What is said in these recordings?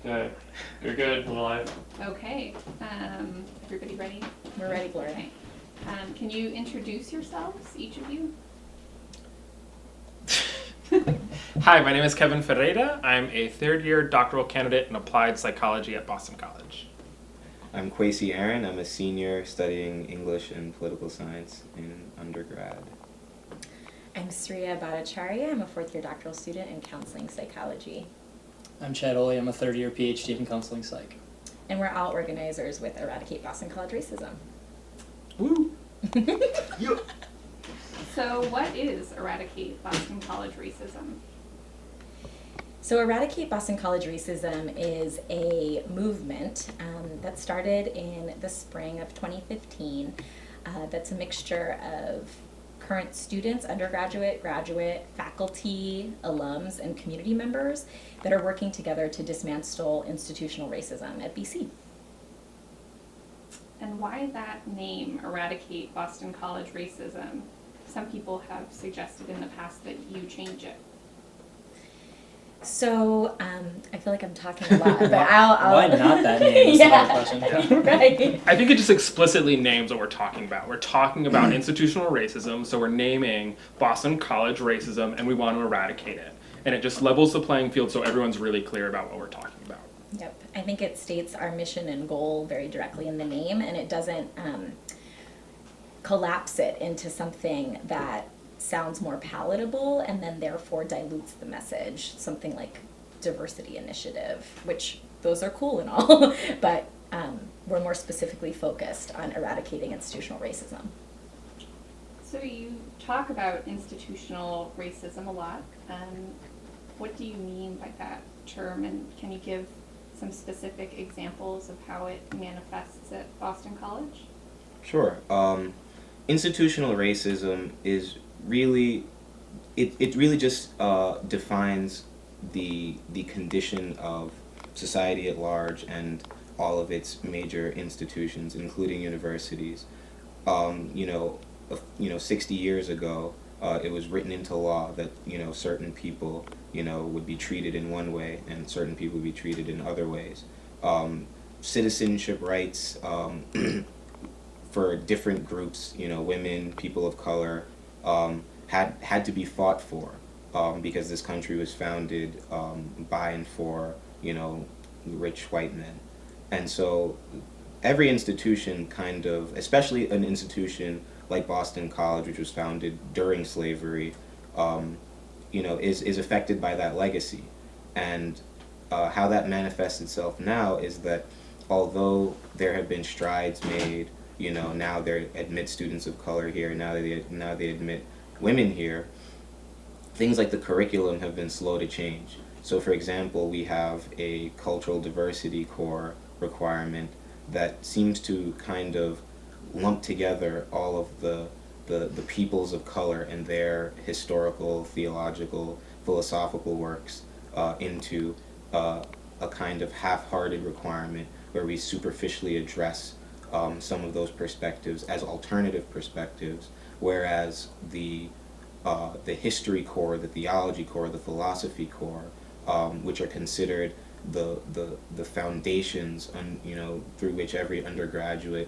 Okay, you're good. We're live. Okay, everybody ready? We're ready, Gloria. Okay. Can you introduce yourselves, each of you? Hi, my name is Kevin Ferreira. I'm a third-year doctoral candidate in applied psychology at Boston College. I'm Kwesi Aaron. I'm a senior studying English and political science in undergrad. I'm Sriya Bhattacharya. I'm a fourth-year doctoral student in counseling psychology. I'm Chad Oley. I'm a third-year PhD in counseling psych. And we're all organizers with Eradicate Boston College Racism. Woo! So what is Eradicate Boston College Racism? So Eradicate Boston College Racism is a movement that started in the spring of 2015 that's a mixture of current students, undergraduate, graduate, faculty, alums, and community members that are working together to dismantle institutional racism at BC. And why that name, Eradicate Boston College Racism? Some people have suggested in the past that you change it. So I feel like I'm talking a lot, but I'll Why not that name is the hard question. Right. I think it just explicitly names what we're talking about. We're talking about institutional racism, so we're naming Boston College Racism, and we want to eradicate it. And it just levels the playing field so everyone's really clear about what we're talking about. Yep. I think it states our mission and goal very directly in the name, and it doesn't collapse it into something that sounds more palatable and then therefore dilutes the message, something like diversity initiative, which those are cool and all, but we're more specifically focused on eradicating institutional racism. So you talk about institutional racism a lot. What do you mean by that term, and can you give some specific examples of how it manifests at Boston College? Sure. Institutional racism is really, it really just defines the condition of society at large and all of its major institutions, including universities. 60 years ago, it was written into law that certain people would be treated in one way and certain people would be treated in other ways. Citizenship rights for different groups, women, people of color, had to be fought for because this country was founded by and for rich white men. And so every institution kind of, especially an institution like Boston College, which was founded during slavery, is affected by that legacy. And how that manifests itself now is that although there have been strides made, now they admit students of color here, now they admit women here, things like the curriculum have been slow to change. So for example, we have a cultural diversity core requirement that seems to kind of lump together all of the peoples of color and their historical, theological, philosophical works into a kind of half-hearted requirement where we superficially address some of those perspectives as alternative perspectives, whereas the history core, the theology core, the philosophy core, which are considered the foundations through which every undergraduate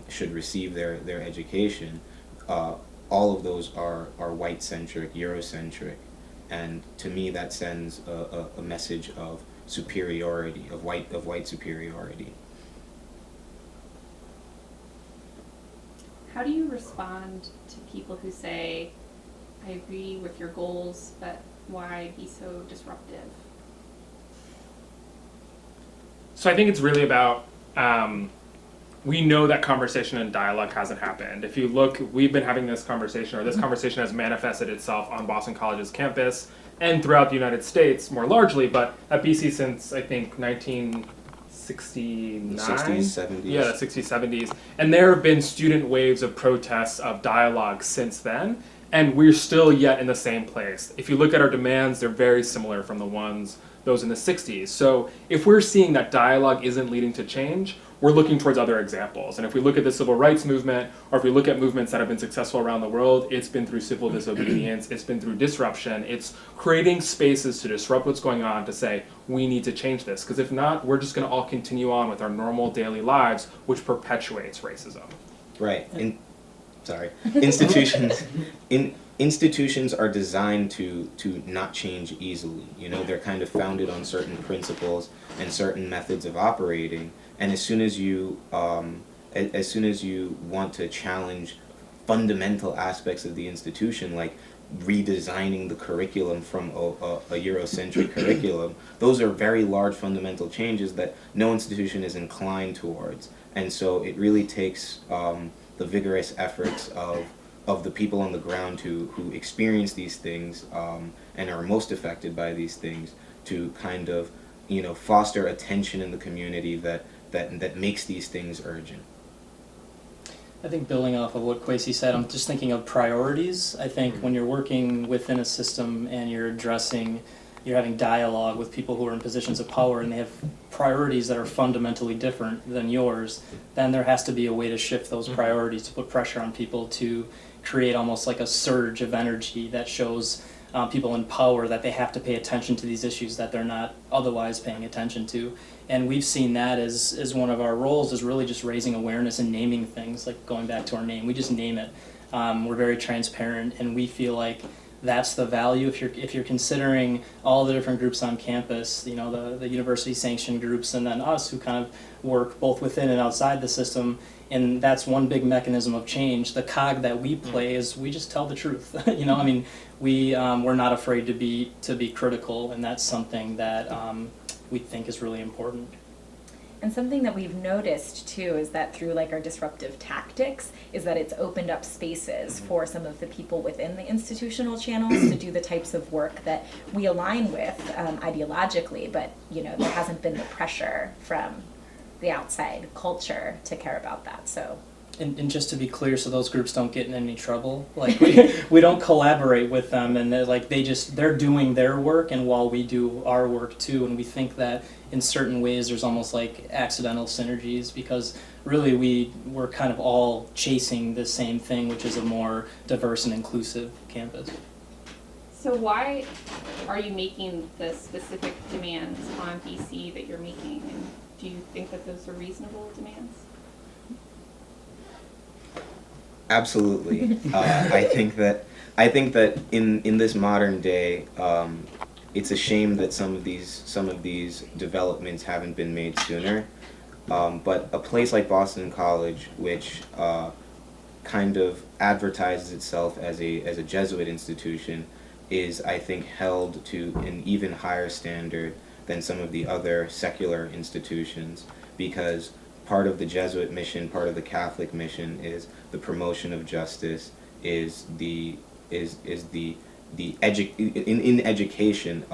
should receive their education, all of those are white-centric, Eurocentric, and to me that sends a message of superiority, of white superiority. How do you respond to people who say, I agree with your goals, but why be so disruptive? So I think it's really about, we know that conversation and dialogue hasn't happened. If you look, we've been having this conversation, or this conversation has manifested itself on Boston College's campus and throughout the United States more largely, but at BC since, I think, 1969? 60s, 70s. Yeah, the 60s, 70s. And there have been student waves of protests, of dialogue since then, and we're still yet in the same place. If you look at our demands, they're very similar from those in the 60s. So if we're seeing that dialogue isn't leading to change, we're looking towards other examples. And if we look at the civil rights movement, or if we look at movements that have been successful around the world, it's been through civil disobedience, it's been through disruption, it's creating spaces to disrupt what's going on to say, we need to change this. Because if not, we're just going to all continue on with our normal daily lives, which perpetuates racism. Right. Institutions are designed to not change easily. You know, they're kind of founded on certain principles and certain methods of operating. And as soon as you want to challenge fundamental aspects of the institution, like redesigning the curriculum from a Eurocentric curriculum, those are very large fundamental changes that no institution is inclined towards. And so it really takes the vigorous efforts of the people on the ground who experience these things and are most affected by these things to kind of, you know, foster a tension in the community that makes these things urgent. I think building off of what Kwesi said, I'm just thinking of priorities. I think when you're working within a system and you're having dialogue with people who are in positions of power and they have priorities that are fundamentally different than yours, then there has to be a way to shift those priorities, to put pressure on people, to create almost like a surge of energy that shows people in power that they have to pay attention to these issues that they're not otherwise paying attention to. And we've seen that as one of our roles, is really just raising awareness and naming things, like going back to our name. We just name it. We're very transparent, and we feel like that's the value. If you're considering all the different groups on campus, you know, the university sanctioned groups, and then us who kind of work both within and outside the system, and that's one big mechanism of change. The cog that we play is we just tell the truth. You know, I mean, we're not afraid to be critical, and that's something that we think is really important. And something that we've noticed too is that through like our disruptive tactics is that it's opened up spaces for some of the people within the institutional channels to do the types of work that we align with ideologically, but you know, there hasn't been the pressure from the outside culture to care about that. So And just to be clear, so those groups don't get in any trouble, like we don't collaborate with them, and they're doing their work, and while we do our work too, and we think that in certain ways there's almost like accidental synergies, because really we're kind of all chasing the same thing, which is a more diverse and inclusive campus. So why are you making the specific demands on BC that you're making, and do you think that those are reasonable demands? Absolutely. I think that in this modern day, it's a shame that some of these developments haven't been made sooner. But a place like Boston College, which kind of advertises itself as a Jesuit institution, is, I think, held to an even higher standard than some of the other secular institutions, because part of the Jesuit mission, part of the Catholic mission is the promotion of justice, in education,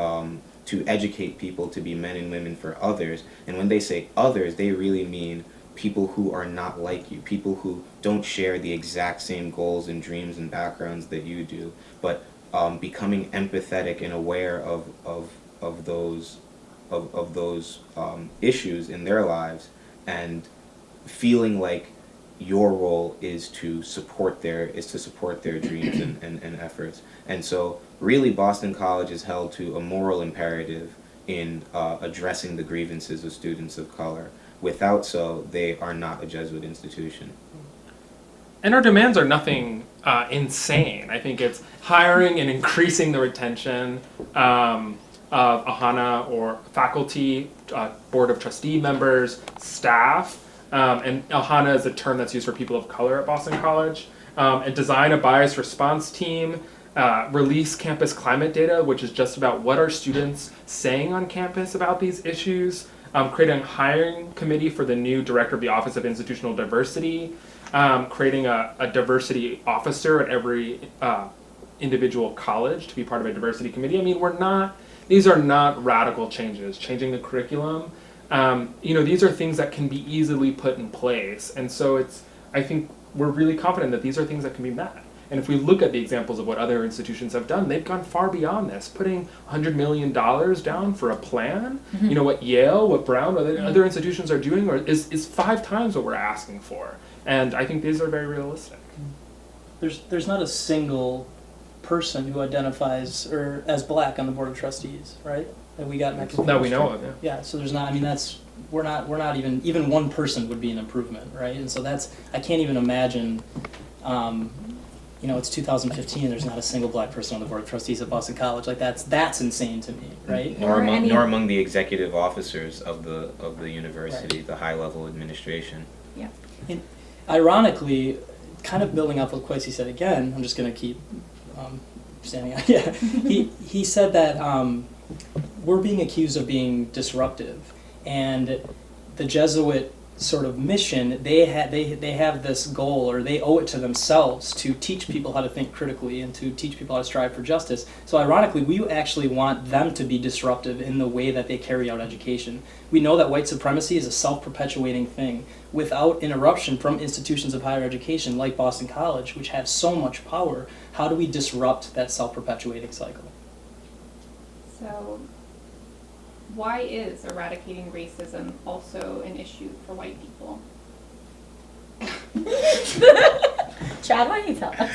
to educate people to be men and women for others. And when they say others, they really mean people who are not like you, people who don't share the exact same goals and dreams and backgrounds that you do, but becoming empathetic and aware of those issues in their lives, and feeling like your role is to support their dreams and efforts. And so really Boston College is held to a moral imperative in addressing the grievances of students of color. Without so, they are not a Jesuit institution. And our demands are nothing insane. I think it's hiring and increasing the retention of AHANA or faculty, board of trustee members, staff, and AHANA is a term that's used for people of color at Boston College, and design a bias response team, release campus climate data, which is just about what are students saying on campus about these issues, creating a hiring committee for the new director of the Office of Institutional Diversity, creating a diversity officer at every individual college to be part of a diversity committee. I mean, these are not radical changes. Changing the curriculum, these are things that can be easily put in place. And so I think we're really confident that these are things that can be met. And if we look at the examples of what other institutions have done, they've gone far beyond this, putting $100 million down for a plan. Mm-hmm. You know, what Yale, what Brown, what other institutions are doing is 5 times what we're asking for. And I think these are very realistic. There's not a single person who identifies or as black on the board of trustees, right? That we got That we know of, yeah. Yeah, so there's not. I mean, we're not even one person would be an improvement, right? And so I can't even imagine. It's 2015. There's not a single black person on the board of trustees at Boston College. Like that's insane to me, right? Nor among the executive officers of the university, right. The high level administration. Yeah. And ironically, kind of building off what Kwesi said again. I'm just going to keep standing out. Yeah, he said that we're being accused of being disruptive, and the Jesuit sort of mission, they have this goal, or they owe it to themselves to teach people how to think critically and to teach people how to strive for justice. So ironically, we actually want them to be disruptive in the way that they carry out education. We know that white supremacy is a self-perpetuating thing. Without interruption from institutions of higher education like Boston College, which have so much power, how do we disrupt that self-perpetuating cycle? So, why is eradicating racism also an issue for white people? Chad, why don't you tell us?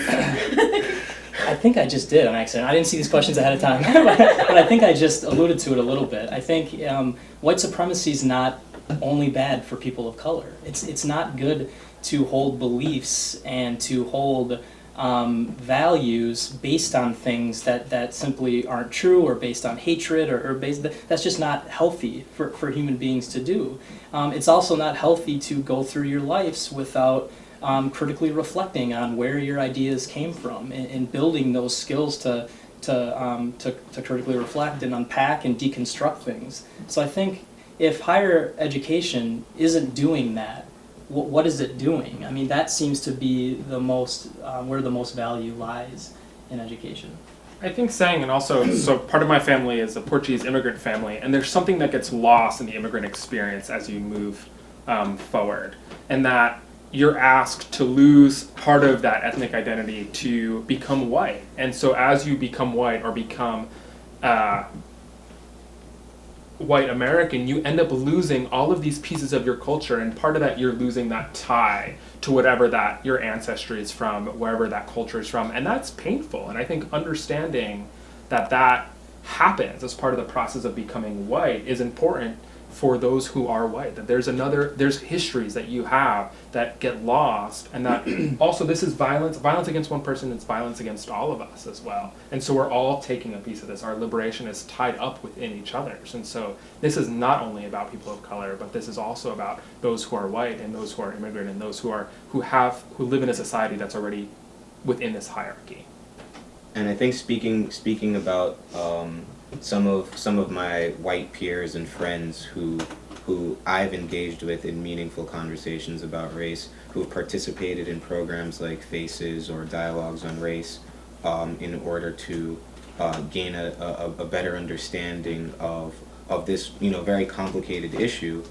I think I just did on accident. I didn't see these questions ahead of time, but I think I just alluded to it a little bit. I think white supremacy is not only bad for people of color. It's not good to hold beliefs and to hold values based on things that simply aren't true, or based on hatred, or based, that's just not healthy for human beings to do. It's also not healthy to go through your lives without critically reflecting on where your ideas came from, and building those skills to critically reflect and unpack and deconstruct things. So I think if higher education isn't doing that, what is it doing? I mean, that seems to be the most where the most value lies in education. I think saying, and also, so part of my family is a Portuguese immigrant family, and there's something that gets lost in the immigrant experience as you move forward, and that you're asked to lose part of that ethnic identity to become white. And so as you become white, or become white American, you end up losing all of these pieces of your culture, and part of that, you're losing that tie to whatever that your ancestry is from, wherever that culture is from, and that's painful. And I think understanding that that happens as part of the process of becoming white is important for those who are white, that there's histories that you have that get lost, and that also this is violence against one person, it's violence against all of us as well. And so we're all taking a piece of this. Our liberation is tied up within each other's. And so this is not only about people of color, but this is also about those who are white, and those who are immigrant, and those who live in a society that's already within this hierarchy. And I think speaking about some of my white peers and friends who I've engaged with in meaningful conversations about race, who have participated in programs like FACES or Dialogues on Race, in order to gain a better understanding of this very complicated issue,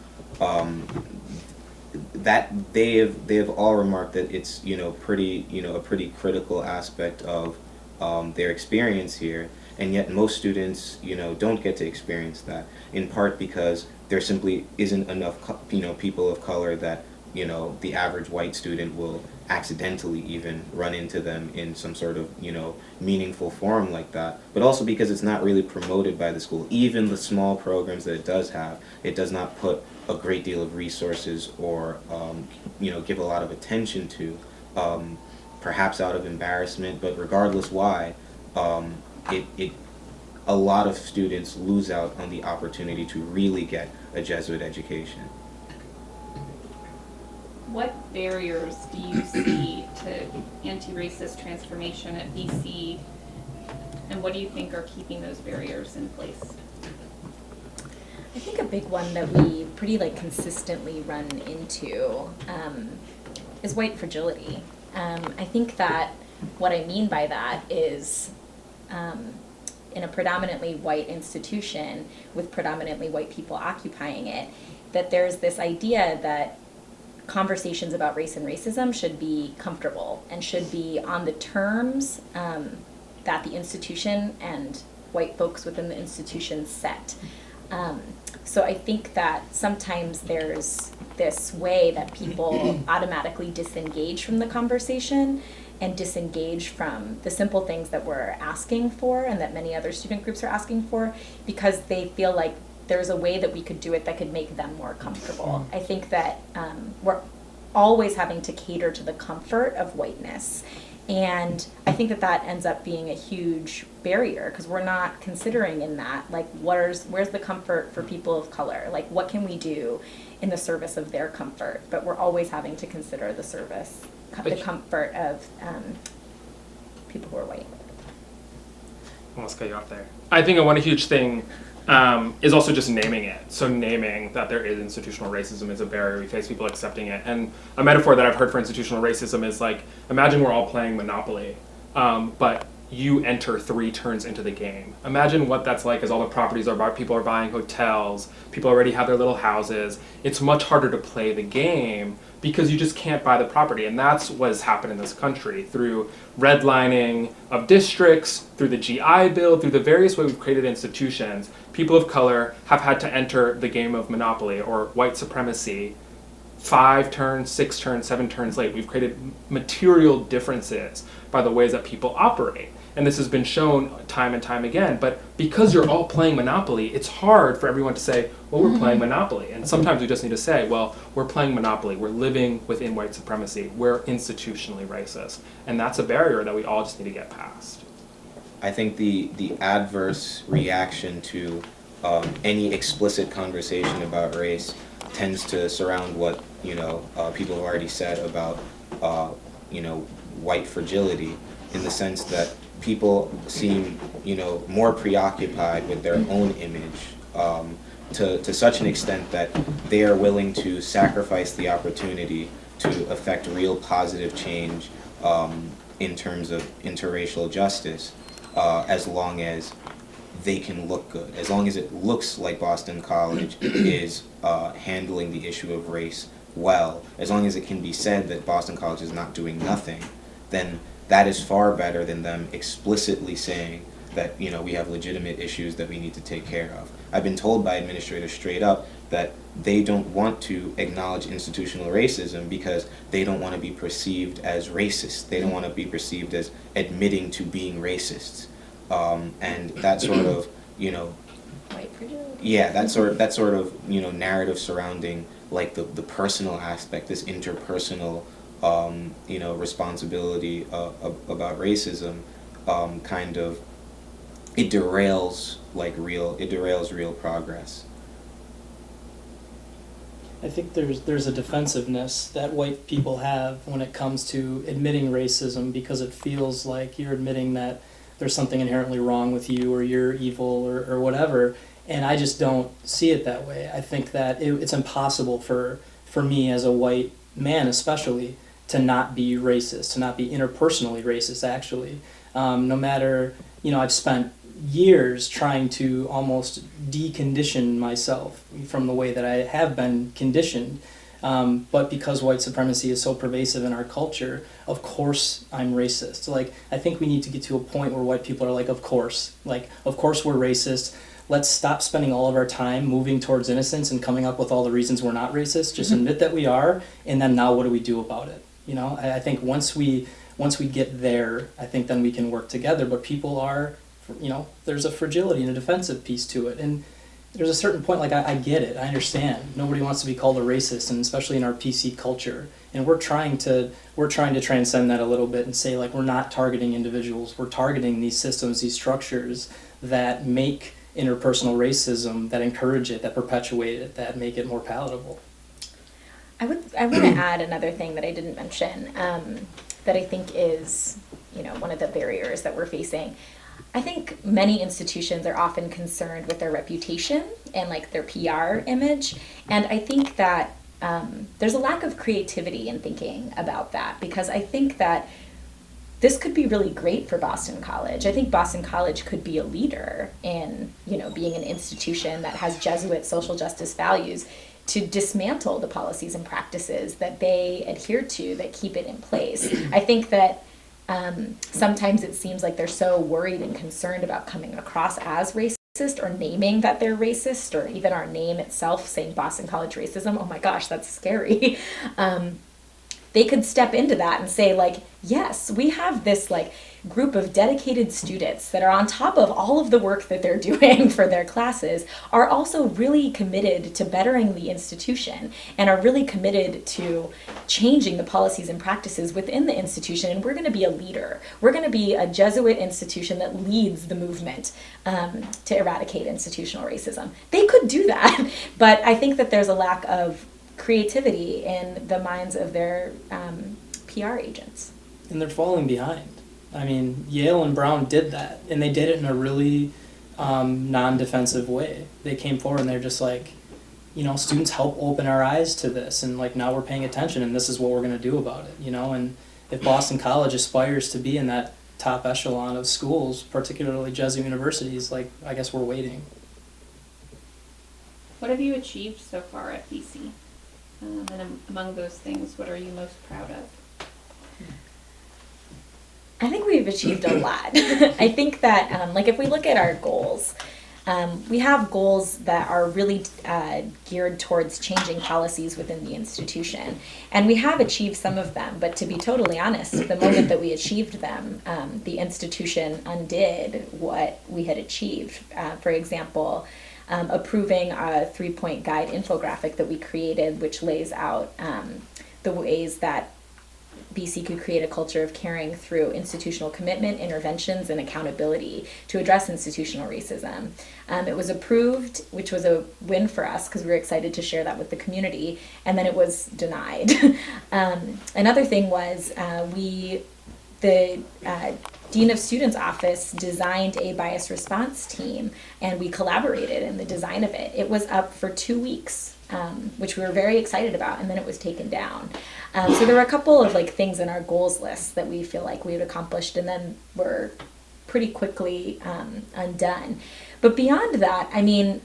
that they have all remarked that it's a pretty critical aspect of their experience here. And yet most students, don't get to experience that, in part because there simply isn't enough, people of color that, the average white student will accidentally even run into them in some sort of, meaningful forum like that. But also because it's not really promoted by the school. Even the small programs that it does have, it does not put a great deal of resources or, give a lot of attention to, perhaps out of embarrassment, but regardless why, a lot of students lose out on the opportunity to really get a Jesuit education. What barriers do you see to anti-racist transformation at BC, and what do you think are keeping those barriers in place? I think a big one that we pretty consistently run into is white fragility. I think that what I mean by that is in a predominantly white institution with predominantly white people occupying it, that there's this idea that conversations about race and racism should be comfortable and should be on the terms that the institution and white folks within the institution set. So I think that sometimes there's this way that people automatically disengage from the conversation and disengage from the simple things that we're asking for and that many other student groups are asking for, because they feel like there's a way that we could do it that could make them more comfortable. I think that we're always having to cater to the comfort of whiteness. And I think that that ends up being a huge barrier, because we're not considering in that, like, where's the comfort for people of color? Like, what can we do in the service of their comfort? But we're always having to consider the the comfort of people who are white. Almost cut you off there. I think one huge thing is also just naming it. So naming that there is institutional racism is a barrier we face, people accepting it. And a metaphor that I've heard for institutional racism is like, imagine we're all playing Monopoly, but you enter 3 turns into the game. Imagine what that's like as all the properties are bought, people are buying hotels, people already have their little houses. It's much harder to play the game because you just can't buy the property. And that's what's happened in this country through redlining of districts, through the GI Bill, through the various ways we've created institutions. People of color have had to enter the game of Monopoly or white supremacy 5 turns, 6 turns, 7 turns late. We've created material differences by the ways that people operate. And this has been shown time and time again. But because you're all playing Monopoly, it's hard for everyone to say, well, we're playing Monopoly. And sometimes we just need to say, well, we're playing Monopoly. We're living within white supremacy. We're institutionally racist. And that's a barrier that we all just need to get past. I think the adverse reaction to any explicit conversation about race tends to surround what people have already said about white fragility, in the sense that people seem more preoccupied with their own image to such an extent that they are willing to sacrifice the opportunity to affect real positive change in terms of interracial justice, as long as they can look good, as long as it looks like Boston College is handling the issue of race well, as long as it can be said that Boston College is not doing nothing, then that is far better than them explicitly saying that we have legitimate issues that we need to take care of. I've been told by administrators straight up that they don't want to acknowledge institutional racism because they don't want to be perceived as racist. They don't want to be perceived as admitting to being racists. And that sort of, White fragility. yeah, that sort of narrative surrounding like the personal aspect, this interpersonal responsibility about racism, it derails real progress. I think there's a defensiveness that white people have when it comes to admitting racism, because it feels like you're admitting that there's something inherently wrong with you, or you're evil, or whatever. And I just don't see it that way. I think that it's impossible for me as a white man especially to not be racist, to not be interpersonally racist actually. No matter, I've spent years trying to almost decondition myself from the way that I have been conditioned. But because white supremacy is so pervasive in our culture, of course I'm racist. Like, I think we need to get to a point where white people are like, of course we're racist. Let's stop spending all of our time moving towards innocence and coming up with all the reasons we're not racist. Just admit that we are, and then now what do we do about it? I think once we get there, I think then we can work together. But people are, there's a fragility and a defensive piece to it. And there's a certain point, like, I get it, I understand. Nobody wants to be called a racist, and especially in our PC culture. And we're trying to transcend that a little bit and say, like, we're not targeting individuals. We're targeting these systems, these structures that make interpersonal racism, that encourage it, that perpetuate it, that make it more palatable. I want to add another thing that I didn't mention, that I think is, one of the barriers that we're facing. I think many institutions are often concerned with their reputation and like their PR image, and I think that there's a lack of creativity in thinking about that, because I think that this could be really great for Boston College. I think Boston College could be a leader in, being an institution that has Jesuit social justice values, to dismantle the policies and practices that they adhere to that keep it in place. I think that sometimes it seems like they're so worried and concerned about coming across as racist or naming that they're racist, or even our name itself saying Boston College Racism. Oh my gosh, that's scary. They could step into that and say, like, yes, we have this like group of dedicated students that are on top of all of the work that they're doing for their classes, are also really committed to bettering the institution and are really committed to changing the policies and practices within the institution. And we're going to be a leader. We're going to be a Jesuit institution that leads the movement to eradicate institutional racism. They could do that, but I think that there's a lack of creativity in the minds of their PR agents. And they're falling behind. I mean, Yale and Brown did that, and they did it in a really non-defensive way. They came forward and they're just like, you know, students help open our eyes to this, and like now we're paying attention, and this is what we're going to do about it, you know. And if Boston College aspires to be in that top echelon of schools, particularly Jesuit universities, like, I guess we're waiting. What have you achieved so far at BC? And among those things, what are you most proud of? I think we've achieved a lot. I think that, like, if we look at our goals, we have goals that are really geared towards changing policies within the institution. And we have achieved some of them, but to be totally honest, the moment that we achieved them, the institution undid what we had achieved. For example, approving a 3-point guide infographic that we created, which lays out the ways that BC could create a culture of caring through institutional commitment, interventions, and accountability to address institutional racism. It was approved, which was a win for us because we were excited to share that with the community, and then it was denied. Another thing was the Dean of Students Office designed a bias response team, and we collaborated in the design of it. It was up for 2 weeks, which we were very excited about, and then it was taken down. So there were a couple of like things in our goals list that we feel like we had accomplished, and then were pretty quickly undone. But beyond that, I mean,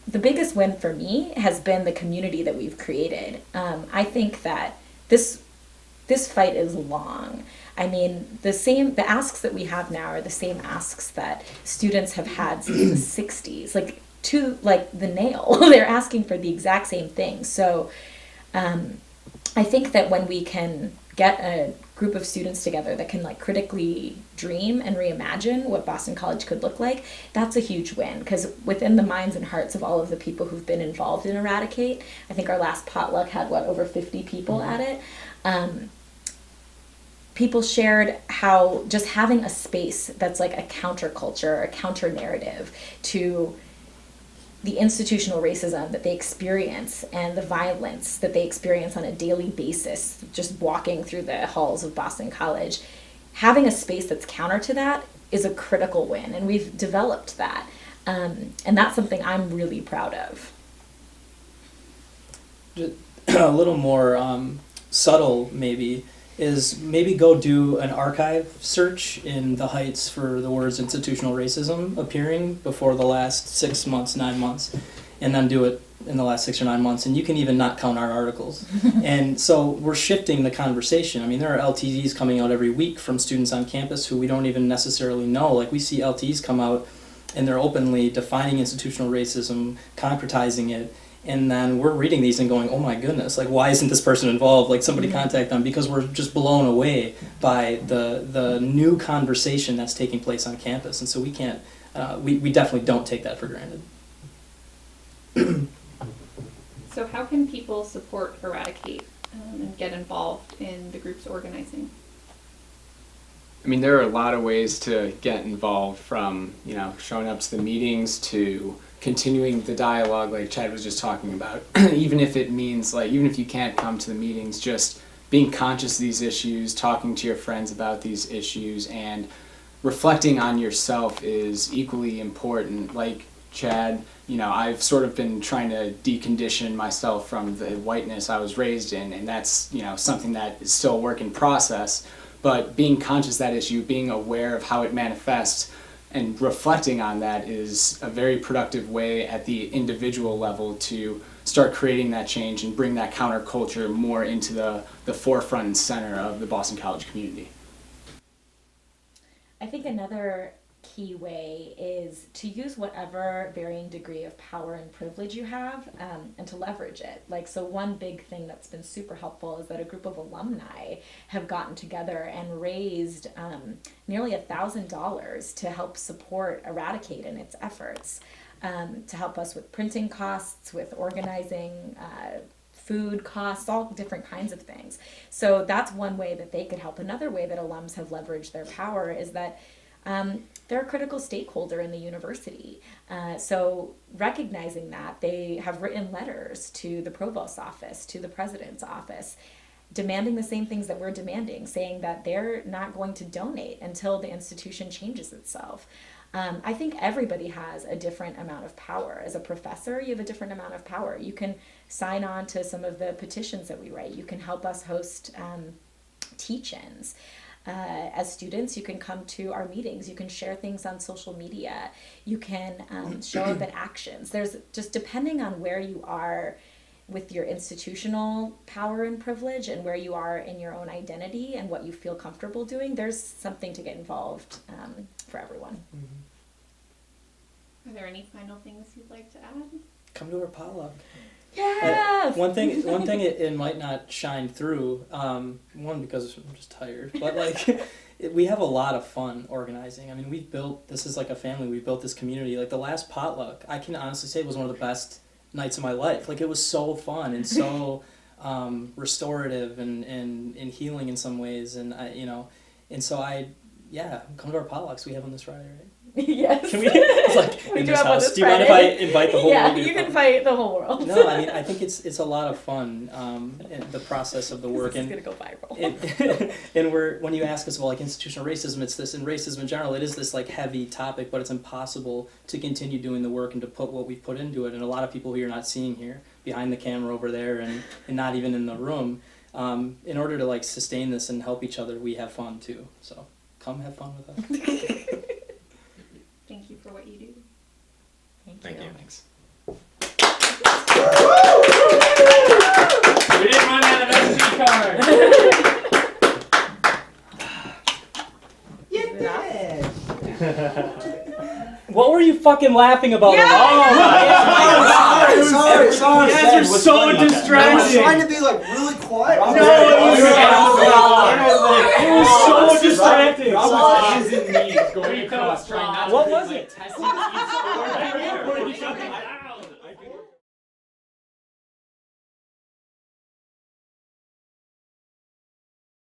the biggest win for me has been the community that we've created. I think that this fight is long. I mean, the asks that we have now are the same asks that students have had since the 60s, like to like the nail. They're asking for the exact same thing. So I think that when we can get a group of students together that can like critically dream and reimagine what Boston College could look like, that's a huge win, because within the minds and hearts of all of the people who've been involved in Eradicate, I think our last potluck had over 50 people at it. People shared how just having a space that's like a counterculture, a counter narrative to the institutional racism that they experience and the violence that they experience on a daily basis, just walking through the halls of Boston College, having a space that's counter to that is a critical win, and we've developed that. And that's something I'm really proud of. A little more subtle, maybe, is maybe go do an archive search in the Heights for the words institutional racism appearing before the last 6 months, 9 months, and then do it in the last 6 or 9 months, and you can even not count our articles. And so we're shifting the conversation. I mean, there are LTDs coming out every week from students on campus who we don't even necessarily know. Like, we see LTs come out and they're openly defining institutional racism, concretizing it, and then we're reading these and going, oh my goodness, like, why isn't this person involved? Like, somebody contact them, because we're just blown away by the new conversation that's taking place on campus. And so we can't, we definitely don't take that for granted. So how can people support Eradicate and get involved in the group's organizing? I mean, there are a lot of ways to get involved, from, you know, showing up to the meetings to continuing the dialogue like Chad was just talking about. Even if it means, like, even if you can't come to the meetings, just being conscious of these issues, talking to your friends about these issues, and reflecting on yourself is equally important. Like Chad, you know, I've sort of been trying to decondition myself from the whiteness I was raised in, and that's, you know, something that is still a work in process. But being conscious of that issue, being aware of how it manifests, and reflecting on that is a very productive way at the individual level to start creating that change and bring that counterculture more into the forefront and center of the Boston College community. I think another key way is to use whatever varying degree of power and privilege you have, and to leverage it. Like, so one big thing that's been super helpful is that a group of alumni have gotten together and raised nearly $1,000 to help support Eradicate in its efforts, to help us with printing costs, with organizing food costs, all different kinds of things. So that's one way that they could help. Another way that alums have leveraged their power is that they're a critical stakeholder in the university. So recognizing that, they have written letters to the provost's office, to the president's office, demanding the same things that we're demanding, saying that they're not going to donate until the institution changes itself. I think everybody has a different amount of power. As a professor, you have a different amount of power. You can sign on to some of the petitions that we write. You can help us host teach-ins. As students, you can come to our meetings. You can share things on social media. You can show up at actions. There's just, depending on where you are with your institutional power and privilege and where you are in your own identity and what you feel comfortable doing, there's something to get involved for everyone. Are there any final things you'd like to add? Come to our potluck. Yeah. One thing it might not shine through. One, because I'm just tired, but like we have a lot of fun organizing. I mean, this is like a family. We built this community. Like the last potluck, I can honestly say was one of the best nights of my life. Like it was so fun and so restorative and healing in some ways. And come to our potlucks. We have on this Friday, right? Yes. Can we? It's like We in do this have one house. this Do you mind if I invite the whole Yeah, world? to you your can invite the whole world. No, I mean I think it's a lot of fun, the process of the work, This is and gonna go viral. and when you ask us about like institutional racism, it's this, and racism in general, it is this like heavy topic, but it's impossible to continue doing the work and to put what we've put into it, and a lot of people who you're not seeing here behind the camera over there, and not even in the room, in order to like sustain this and help each other, we have fun too. So come have fun with us. Thank you for what you do. Thank you. Thanks. We didn't run out of SD cards. What were you fucking laughing about? Sorry. You guys are so distracting. I was trying to be like really quiet. It was so distracting. Eyes and knees going We across, felt trying not to What be, was like, it? testing each other. Right here.